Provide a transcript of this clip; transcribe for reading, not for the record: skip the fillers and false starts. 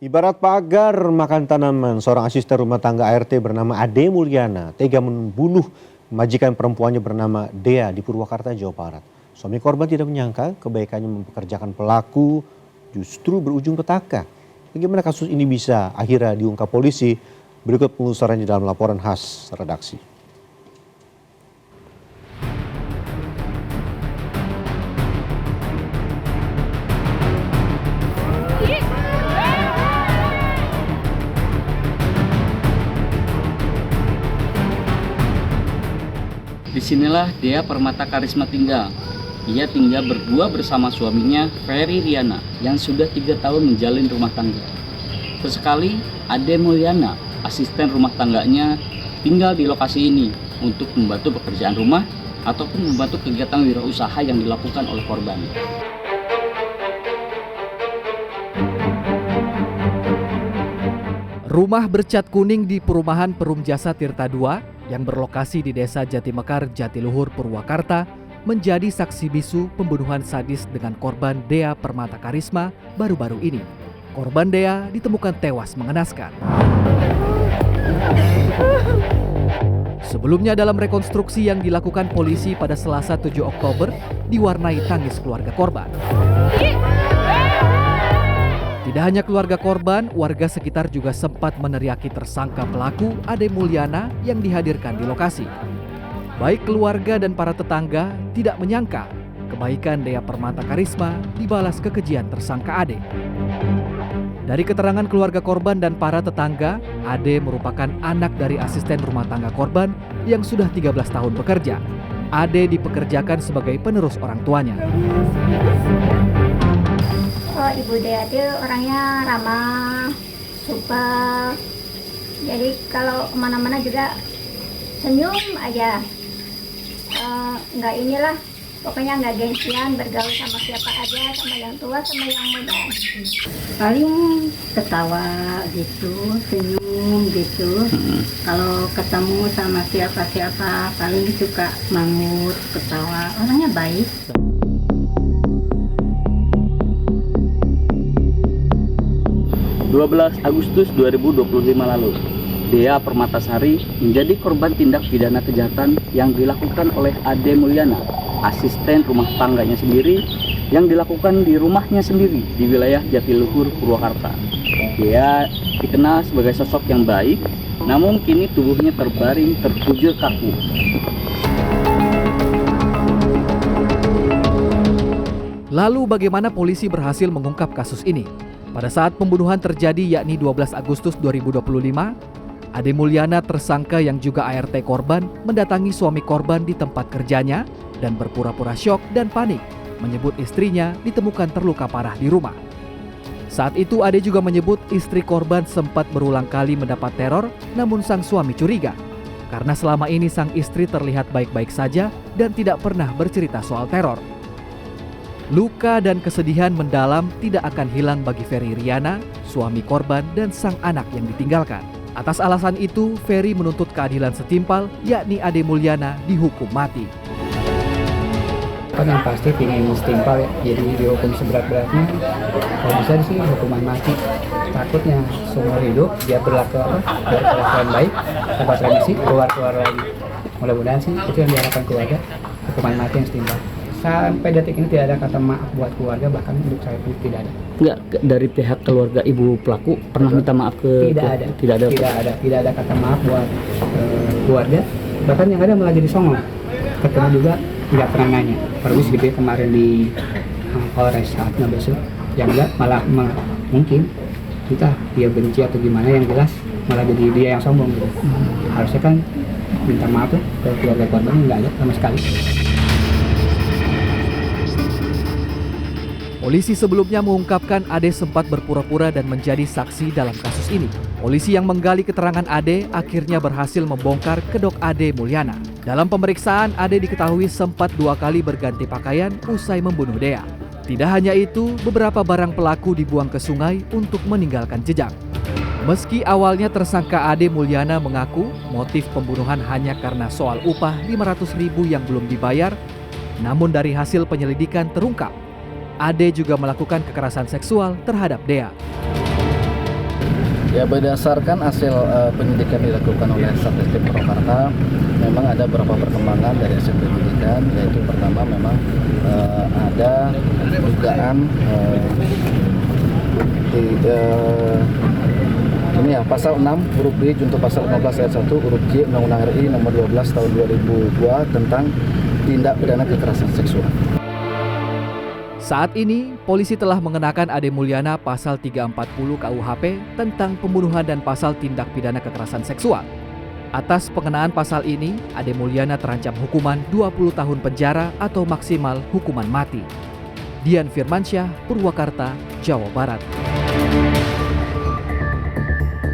Ibarat pagar makan tanaman, seorang asisten rumah tangga ART bernama Ade Mulyana tega membunuh majikan perempuannya bernama Dea di Purwakarta, Jawa Barat. Suami korban tidak menyangka kebaikannya mempekerjakan pelaku justru berujung petaka. Bagaimana kasus ini bisa akhirnya diungkap polisi? Berikut penelusurannya dalam laporan khas redaksi. Disinilah Dea Permata Karisma tinggal. Ia tinggal berdua bersama suaminya Ferry Riana yang sudah 3 tahun menjalin rumah tangga. Sesekali Ade Mulyana, asisten rumah tangganya, tinggal di lokasi ini untuk membantu pekerjaan rumah ataupun membantu kegiatan wirausaha yang dilakukan oleh korban. Rumah bercat kuning di perumahan Perum Jasa Tirta II yang berlokasi di Desa Jatimekar, Jatiluhur, Purwakarta menjadi saksi bisu pembunuhan sadis dengan korban Dea Permata Karisma baru-baru ini. Korban Dea ditemukan tewas mengenaskan. Sebelumnya dalam rekonstruksi yang dilakukan polisi pada Selasa 7 Oktober diwarnai tangis keluarga korban. Tidak hanya keluarga korban, warga sekitar juga sempat meneriaki tersangka pelaku Ade Mulyana yang dihadirkan di lokasi. Baik keluarga dan para tetangga tidak menyangka kebaikan Dea Permata Karisma dibalas kekejian tersangka Ade. Dari keterangan keluarga korban dan para tetangga, Ade merupakan anak dari asisten rumah tangga korban yang sudah 13 tahun bekerja. Ade dipekerjakan sebagai penerus orang tuanya. Oh, Ibu Dea itu orangnya ramah, super. Jadi kalau kemana-mana juga senyum aja. Pokoknya nggak gengsian, bergaul sama siapa aja, sama yang tua, sama yang muda. Paling ketawa gitu, senyum gitu. Kalau ketemu sama siapa-siapa paling suka mangut, ketawa. Orangnya baik. Agustus 2025 lalu, Dea Permatasari menjadi korban tindak pidana kejahatan yang dilakukan oleh Ade Mulyana, asisten rumah tangganya sendiri, yang dilakukan di rumahnya sendiri di wilayah Jatiluhur, Purwakarta. Dea dikenal sebagai sosok yang baik, namun kini tubuhnya terbaring terkujur kaku. Lalu bagaimana polisi berhasil mengungkap kasus ini? Pada saat pembunuhan terjadi yakni 12 Agustus 2025, Ade Mulyana tersangka yang juga ART korban mendatangi suami korban di tempat kerjanya dan berpura-pura syok dan panik menyebut istrinya ditemukan terluka parah di rumah. Saat itu Ade juga menyebut istri korban sempat berulang kali mendapat teror, namun sang suami curiga karena selama ini sang istri terlihat baik-baik saja dan tidak pernah bercerita soal teror. Luka dan kesedihan mendalam tidak akan hilang bagi Ferry Riana, suami korban dan sang anak yang ditinggalkan. Atas alasan itu, Ferry menuntut keadilan setimpal, yakni Ade Mulyana dihukum mati. Kan yang pasti ingin setimpal ya, jadi dihukum seberat-beratnya. Kalau bisa sih hukuman mati. Takutnya seumur hidup dia berkelakuan baik, dapat remisi, keluar lagi. Mudah-mudahan sih itu yang diharapkan keluarga, hukuman mati yang setimpal. Sampai detik ini tidak ada kata maaf buat keluarga, bahkan untuk saya pun tidak ada. Enggak, dari pihak keluarga ibu pelaku pernah minta maaf ke? Tidak ada kata maaf buat keluarga. Bahkan yang ada malah jadi songong. Ketemu juga tidak pernah nanya. Perwis gitu ya, kemarin di Polres saatnya besok. Yang enggak malah mungkin entah dia benci atau gimana, yang jelas malah jadi dia yang sombong gitu. Harusnya kan minta maaf tuh ke keluarga korban, nggak ada sama sekali. Polisi sebelumnya mengungkapkan Ade sempat berpura-pura dan menjadi saksi dalam kasus ini. Polisi yang menggali keterangan Ade akhirnya berhasil membongkar kedok Ade Mulyana. Dalam pemeriksaan, Ade diketahui sempat 2 kali berganti pakaian usai membunuh Dea. Tidak hanya itu, beberapa barang pelaku dibuang ke sungai untuk meninggalkan jejak. Meski awalnya tersangka Ade Mulyana mengaku motif pembunuhan hanya karena soal upah 500.000 yang belum dibayar, namun dari hasil penyelidikan terungkap Ade juga melakukan kekerasan seksual terhadap Dea. Ya, berdasarkan hasil penyidikan dilakukan oleh Satreskrim Purwakarta, memang ada beberapa perkembangan dari hasil penyidikan, yaitu pertama memang ada dugaan pasal 6 huruf B junto pasal 15 ayat 1 huruf J Undang-Undang RI nomor 12 tahun 2002 tentang tindak pidana kekerasan seksual. Saat ini, polisi telah mengenakan Ade Mulyana pasal 340 KUHP tentang pembunuhan dan pasal tindak pidana kekerasan seksual. Atas pengenaan pasal ini, Ade Mulyana terancam hukuman 20 tahun penjara atau maksimal hukuman mati. Dian Firmansyah, Purwakarta, Jawa Barat.